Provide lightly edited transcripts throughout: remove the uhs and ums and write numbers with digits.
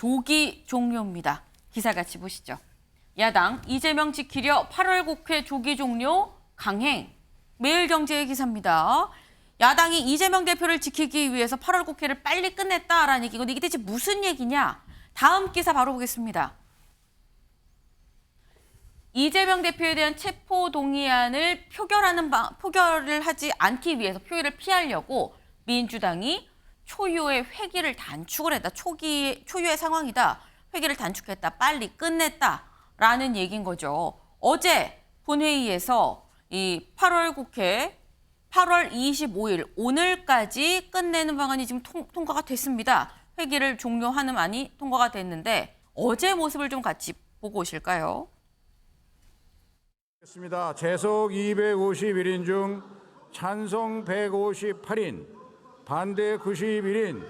조기 종료입니다. 기사 같이 보시죠. 야당 이재명 지키려 8월 국회 조기 종료 강행. 매일경제의 기사입니다. 야당이 이재명 대표를 지키기 위해서 8월 국회를 빨리 끝냈다라는 얘기고 이게 대체 무슨 얘기냐? 다음 기사 바로 보겠습니다. 이재명 대표에 대한 체포 동의안을 표결을 하지 않기 위해서 표결을 피하려고 민주당이 초유의 회기를 단축을 했다. 초유의 상황이다. 회기를 단축했다. 빨리 끝냈다라는 얘기인 거죠. 어제 본회의에서 이 8월 국회 8월 25일 오늘까지 끝내는 방안이 지금 통과가 됐습니다. 회기를 종료하는 안이 통과가 됐는데 어제 모습을 좀 같이 보고 오실까요? 재속 251인 중 찬성 158인, 반대 91인,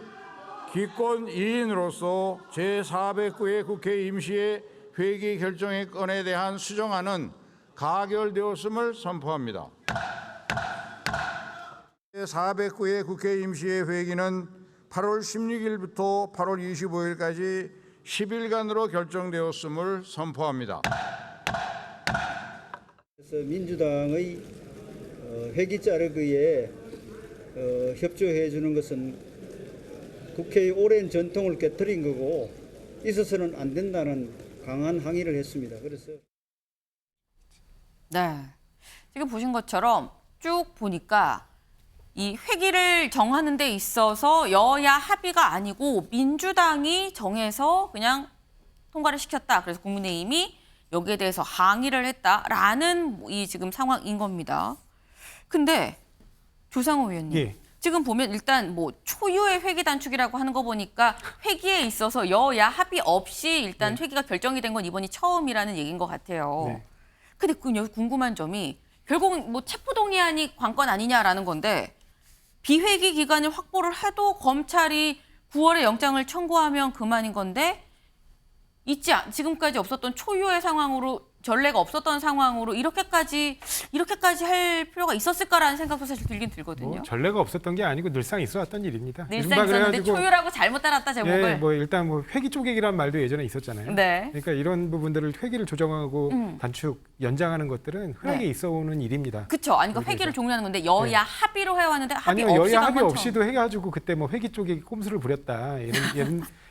기권 2인으로서 제409회 국회 임시의 회기 결정의 건에 대한 수정안은 가결되었음을 선포합니다. 제409회 국회 임시의 회기는 8월 16일부터 8월 25일까지 10일간으로 결정되었음을 선포합니다. 그래서 민주당의 회기 자르기에 협조해 주는 것은 국회의 오랜 전통을 깨뜨린 거고 있어서는 안 된다는 강한 항의를 했습니다. 그래서 네, 지금 보신 것처럼 쭉 보니까 이 회기를 정하는 데 있어서 여야 합의가 아니고 민주당이 정해서 그냥 통과를 시켰다. 그래서 국민의힘이 여기에 대해서 항의를 했다라는 이 지금 상황인 겁니다. 근데 조상호 의원님, 예. 지금 보면 일단 뭐 초유의 회기 단축이라고 하는 거 보니까 회기에 있어서 여야 합의 없이 일단 회기가 결정이 된 건 이번이 처음이라는 얘기인 것 같아요. 네. 근데 여기 궁금한 점이 결국은 뭐 체포동의안이 관건 아니냐라는 건데 비회기 기간을 확보를 해도 검찰이 9월에 영장을 청구하면 그만인 건데 지금까지 없었던 초유의 상황으로 전례가 없었던 상황으로 이렇게까지 할 필요가 있었을까라는 생각도 사실 들긴 들거든요. 뭐 전례가 없었던 게 아니고 늘상 있어왔던 일입니다. 늘상 있었는데 초유라고 잘못 따랐다 제목을. 예, 뭐 일단 뭐 회기 쪼개기란 말도 예전에 있었잖아요. 네. 그러니까 이런 부분들을 회기를 조정하고 단축 연장하는 것들은 흔하게 네. 있어오는 일입니다. 그렇죠. 아니 그러니까 회기를 종료하는 건데 여야 네. 합의로 해왔는데 합의 아니요, 없이 여야 간 합의 건 없이도 해가지고 그때 뭐 회기 쪼개기 꼼수를 부렸다.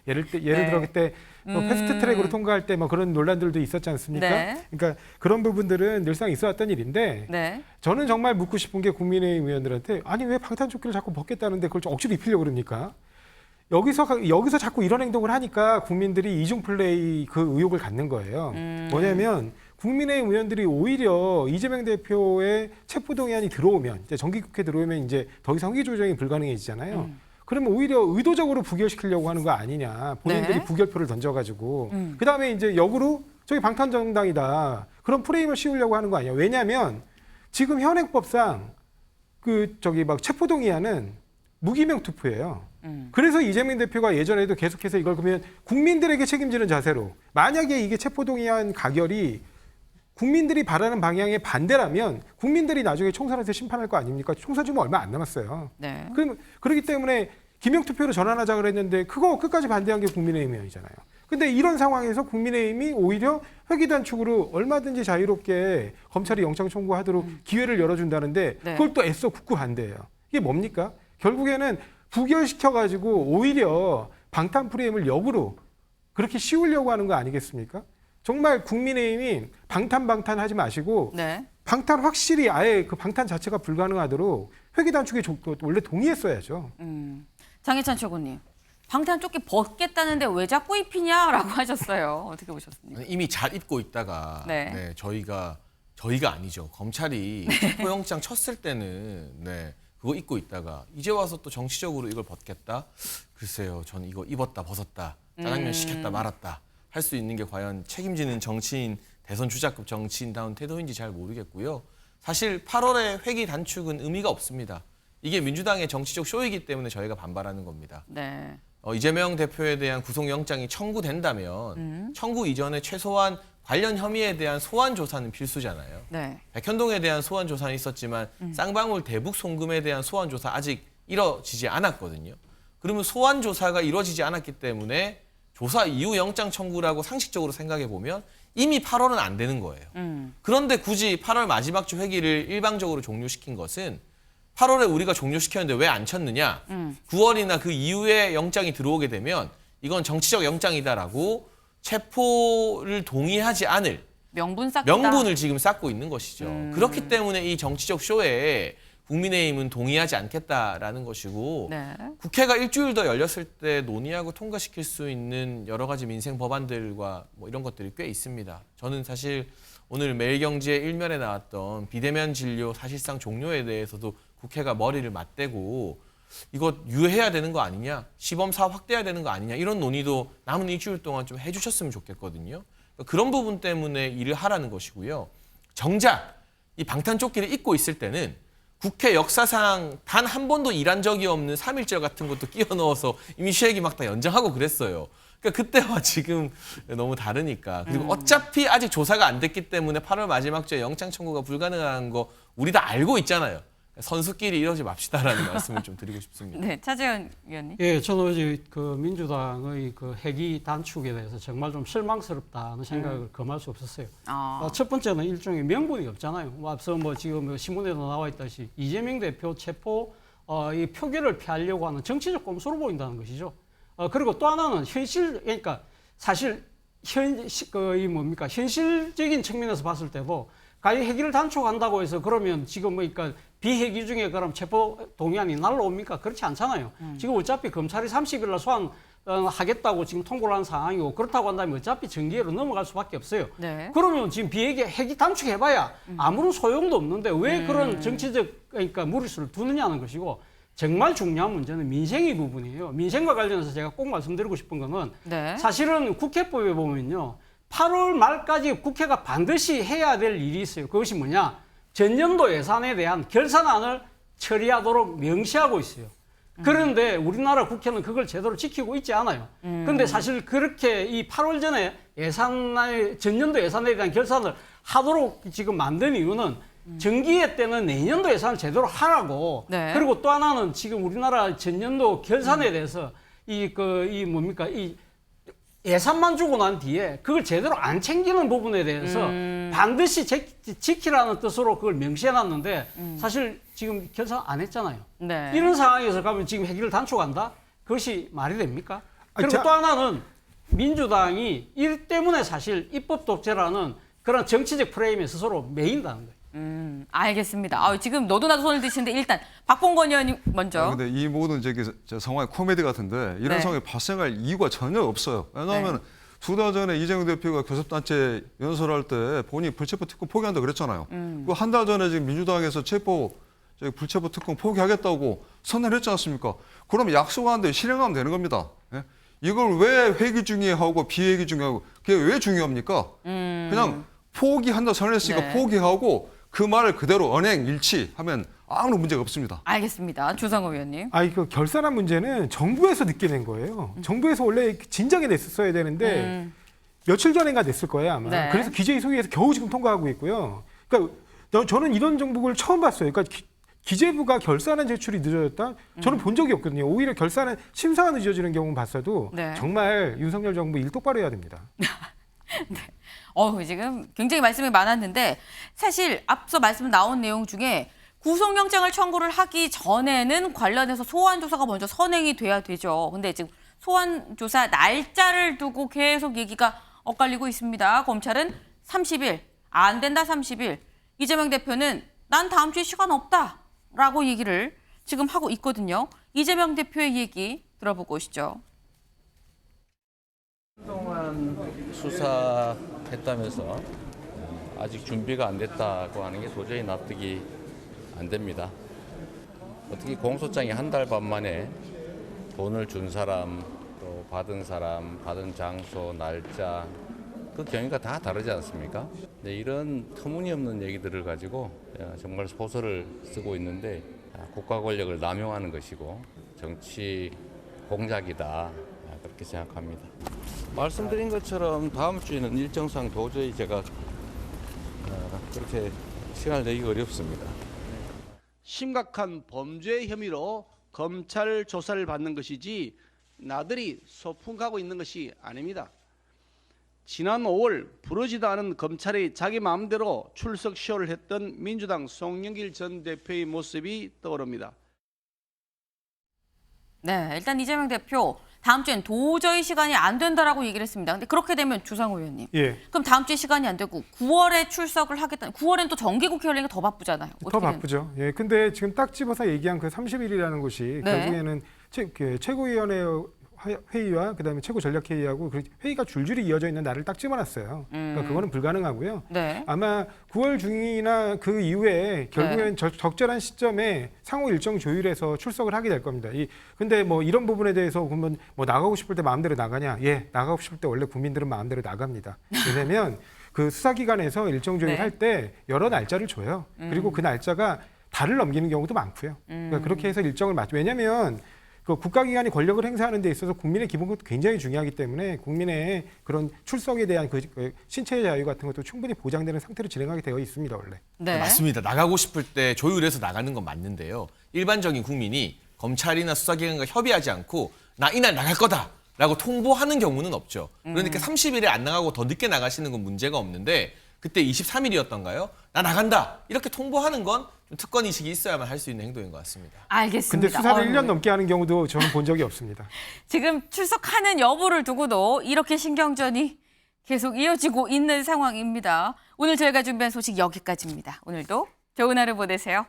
예를 네. 들어 그때 뭐 패스트트랙으로 통과할 때 뭐 그런 논란들도 있었지 않습니까? 네. 그러니까 그런 부분들은 늘상 있어왔던 일인데 네. 저는 정말 묻고 싶은 게 국민의힘 의원들한테 아니 왜 방탄조끼를 자꾸 벗겠다는데 그걸 좀 억지로 입히려고 그럽니까? 여기서 자꾸 이런 행동을 하니까 국민들이 이중 플레이 그 의혹을 갖는 거예요. 뭐냐면 국민의힘 의원들이 오히려 이재명 대표의 체포동의안이 들어오면 이제 정기국회 들어오면 이제 더 이상 회기 조정이 불가능해지잖아요. 그러면 오히려 의도적으로 부결시키려고 하는 거 아니냐. 본인들이 네. 부결표를 던져가지고 그다음에 이제 역으로 저기 방탄정당이다. 그런 프레임을 씌우려고 하는 거 아니야. 왜냐하면 지금 현행법상 막 체포동의안은 무기명 투표예요. 그래서 이재명 대표가 예전에도 계속해서 이걸 그러면 국민들에게 책임지는 자세로 만약에 이게 체포동의안 가결이 국민들이 바라는 방향의 반대라면 국민들이 나중에 총선에서 심판할 거 아닙니까? 총선 지금 얼마 안 남았어요. 네. 그렇기 때문에 기명투표로 전환하자 그랬는데 그거 끝까지 반대한 게 국민의힘 의원이잖아요. 근데 이런 상황에서 국민의힘이 오히려 회기 단축으로 얼마든지 자유롭게 검찰이 영장 청구하도록 기회를 열어준다는데 네. 그걸 또 애써 굳고 반대해요. 이게 뭡니까? 결국에는 부결시켜가지고 오히려 방탄 프레임을 역으로 그렇게 씌우려고 하는 거 아니겠습니까? 정말 국민의힘이 방탄하지 마시고 네. 방탄 확실히 아예 그 방탄 자체가 불가능하도록 회기 단축에 원래 동의했어야죠. 장혜찬 최고님. 방탄조끼 벗겠다는데 왜 자꾸 입히냐라고 하셨어요. 어떻게 보셨습니까? 이미 잘 입고 있다가 네. 저희가 아니죠. 검찰이 체포영장 쳤을 때는 그거 입고 있다가 이제 와서 또 정치적으로 이걸 벗겠다? 글쎄요. 저는 이거 입었다 벗었다 짜장면 시켰다 말았다 할 수 있는 게 과연 책임지는 정치인 대선 주자급 정치인다운 태도인지 잘 모르겠고요. 사실 8월의 회기 단축은 의미가 없습니다. 이게 민주당의 정치적 쇼이기 때문에 저희가 반발하는 겁니다. 네. 이재명 대표에 대한 구속영장이 청구된다면 청구 이전에 최소한 관련 혐의에 대한 소환 조사는 필수잖아요. 네. 백현동에 대한 소환 조사는 있었지만 쌍방울 대북 송금에 대한 소환 조사 아직 이뤄지지 않았거든요. 그러면 소환 조사가 이루어지지 않았기 때문에 조사 이후 영장 청구라고 상식적으로 생각해 보면 이미 8월은 안 되는 거예요. 그런데 굳이 8월 마지막 주 회기를 일방적으로 종료시킨 것은 8월에 우리가 종료시켰는데 왜 안 쳤느냐? 9월이나 그 이후에 영장이 들어오게 되면 이건 정치적 영장이다라고 체포를 동의하지 않을 명분을 지금 쌓고 있는 것이죠. 그렇기 때문에 이 정치적 쇼에 국민의힘은 동의하지 않겠다라는 것이고 네. 국회가 일주일 더 열렸을 때 논의하고 통과시킬 수 있는 여러 가지 민생 법안들과 뭐 이런 것들이 꽤 있습니다. 저는 사실 오늘 매일경제 일면에 나왔던 비대면 진료 사실상 종료에 대해서도 국회가 머리를 맞대고 이거 유예해야 되는 거 아니냐, 시범 사업 확대해야 되는 거 아니냐 이런 논의도 남은 일주일 동안 좀 해주셨으면 좋겠거든요. 그런 부분 때문에 일을 하라는 것이고요. 정작 이 방탄조끼를 입고 있을 때는 국회 역사상 단 한 번도 일한 적이 없는 3.1절 같은 것도 끼워 넣어서 임시회기 막 다 연장하고 그랬어요. 그러니까 그때와 지금 너무 다르니까. 그리고 어차피 아직 조사가 안 됐기 때문에 8월 마지막 주에 영장 청구가 불가능한 거 우리 다 알고 있잖아요. 선수끼리 이러지 맙시다라는 말씀을 좀 드리고 싶습니다. 네, 차재현 위원님. 예, 저는 어제 그 민주당의 그 회기 단축에 대해서 정말 좀 실망스럽다는 생각을 금할 수 없었어요. 첫 번째는 일종의 명분이 없잖아요. 앞서 뭐 지금 신문에도 나와 있다시 이재명 대표 체포 이 표결을 피하려고 하는 정치적 꼼수로 보인다는 것이죠. 그리고 또 하나는 그러니까 사실 현실적인 측면에서 봤을 때도 가히 회기를 단축한다고 해서 그러면 지금 그러니까 비회기 중에 그럼 체포 동의안이 날라옵니까? 그렇지 않잖아요. 지금 어차피 검찰이 30일 날 소환하겠다고 지금 통보를 한 상황이고 그렇다고 한다면 어차피 정기회로 넘어갈 수밖에 없어요. 네. 그러면 지금 회기 단축해봐야 아무런 소용도 없는데 왜 그런 정치적 그러니까 무리수를 두느냐는 것이고 정말 중요한 문제는 민생의 부분이에요. 민생과 관련해서 제가 꼭 말씀드리고 싶은 거는 네. 사실은 국회법에 보면요. 8월 말까지 국회가 반드시 해야 될 일이 있어요. 그것이 뭐냐? 전년도 예산에 대한 결산안을 처리하도록 명시하고 있어요. 그런데 우리나라 국회는 그걸 제대로 지키고 있지 않아요. 그런데 사실 그렇게 이 8월 전에 전년도 예산에 대한 결산을 하도록 지금 만든 이유는 정기회 때는 내년도 예산을 제대로 하라고. 네. 그리고 또 하나는 지금 우리나라 전년도 결산에 대해서 이 예산만 주고 난 뒤에 그걸 제대로 안 챙기는 부분에 대해서 반드시 지키라는 뜻으로 그걸 명시해놨는데 사실 지금 결산 안 했잖아요. 네. 이런 상황에서 가면 지금 회기를 단축한다? 그것이 말이 됩니까? 그리고 또 하나는 민주당이 일 때문에 사실 입법 독재라는 그런 정치적 프레임에 스스로 매인다는 거예요. 알겠습니다. 지금 너도 나도 손을 드시는데 일단 박봉건 의원님 먼저. 근데 이 모든 저 상황이 코미디 같은데 이런 네. 상황이 발생할 이유가 전혀 없어요. 왜냐하면 두 달 전에 이재명 대표가 교섭단체 연설할 때 본인이 불체포 특권 포기한다 그랬잖아요. 그 한 달 전에 지금 민주당에서 불체포 특권 포기하겠다고 선언을 했지 않습니까? 그럼 약속하는데 실행하면 되는 겁니다. 예? 이걸 왜 회기 중에 하고 비회기 중에 하고 그게 왜 중요합니까? 그냥 포기한다 선언했으니까 네. 포기하고 그 말을 그대로 언행 일치하면 아무 문제가 없습니다. 알겠습니다. 조상호 의원님. 그 결산한 문제는 정부에서 늦게 낸 거예요. 정부에서 원래 진작에 냈었어야 되는데 며칠 전인가 냈을 거예요 아마. 네. 그래서 기재위 소위에서 겨우 지금 통과하고 있고요. 그러니까 저는 이런 정보를 처음 봤어요. 그러니까 기재부가 결산안 제출이 늦어졌다? 저는 본 적이 없거든요. 오히려 결산안 심사가 늦어지는 경우는 봤어도 네. 정말 윤석열 정부 일 똑바로 해야 됩니다. 지금 굉장히 말씀이 많았는데 사실 앞서 말씀 나온 내용 중에 구속영장을 청구를 하기 전에는 관련해서 소환조사가 먼저 선행이 돼야 되죠. 근데 지금 소환조사 날짜를 두고 계속 얘기가 엇갈리고 있습니다. 검찰은 30일, 안 된다 30일. 이재명 대표는 난 다음 주에 시간 없다라고 얘기를 지금 하고 있거든요. 이재명 대표의 얘기 들어보고 오시죠. 한동안 수사했다면서 아직 준비가 안 됐다고 하는 게 도저히 납득이 안 됩니다. 어떻게 공소장이 한 달 반 만에 돈을 준 사람, 또 받은 사람, 받은 장소, 날짜 그 경위가 다 다르지 않습니까? 네, 이런 터무니없는 얘기들을 가지고 정말 소설을 쓰고 있는데 국가 권력을 남용하는 것이고 정치 공작이다. 그렇게 생각합니다. 말씀드린 것처럼 다음 주에는 일정상 도저히 제가 그렇게 시간을 내기가 어렵습니다. 심각한 범죄 혐의로 검찰 조사를 받는 것이지 나들이 소풍가고 있는 것이 아닙니다. 지난 5월 부르지도 않은 검찰이 자기 마음대로 출석 쇼를 했던 민주당 송영길 전 대표의 모습이 떠오릅니다. 네, 일단 이재명 대표 다음 주엔 도저히 시간이 안 된다라고 얘기를 했습니다. 근데 그렇게 되면 주상호 의원님, 예. 그럼 다음 주에 시간이 안 되고 9월에 출석을 하겠다는, 9월엔 또 정기국회 열리니까 더 바쁘잖아요. 더 어떻게 바쁘죠. 예, 근데 지금 딱 집어서 얘기한 그 30일이라는 곳이 네. 결국에는 최고위원회 회의와 그다음에 최고전략회의하고 회의가 줄줄이 이어져 있는 날을 딱 집어놨어요. 그러니까 그거는 불가능하고요. 네. 아마 9월 중이나 그 이후에 결국엔 적절한 시점에 상호 일정 조율해서 출석을 하게 될 겁니다. 근데 뭐 이런 부분에 대해서 보면 뭐 나가고 싶을 때 마음대로 나가냐? 예, 나가고 싶을 때 원래 국민들은 마음대로 나갑니다. 왜냐면 그 수사기관에서 일정 조율할 때 여러 날짜를 줘요. 그리고 그 날짜가 달을 넘기는 경우도 많고요. 그러니까 그렇게 해서 일정을 왜냐면 그 국가기관이 권력을 행사하는 데 있어서 국민의 기본권도 굉장히 중요하기 때문에 국민의 그런 출석에 대한 그 신체의 자유 같은 것도 충분히 보장되는 상태로 진행하게 되어 있습니다, 원래. 네. 맞습니다. 나가고 싶을 때 조율해서 나가는 건 맞는데요. 일반적인 국민이 검찰이나 수사기관과 협의하지 않고 나 이날 나갈 거다라고 통보하는 경우는 없죠. 그러니까 30일에 안 나가고 더 늦게 나가시는 건 문제가 없는데 그때 23일이었던가요? 나 나간다 이렇게 통보하는 건 좀 특권 인식이 있어야만 할 수 있는 행동인 것 같습니다. 알겠습니다. 근데 수사를 어휴. 1년 넘게 하는 경우도 저는 본 적이 없습니다. 지금 출석하는 여부를 두고도 이렇게 신경전이 계속 이어지고 있는 상황입니다. 오늘 저희가 준비한 소식 여기까지입니다. 오늘도 좋은 하루 보내세요.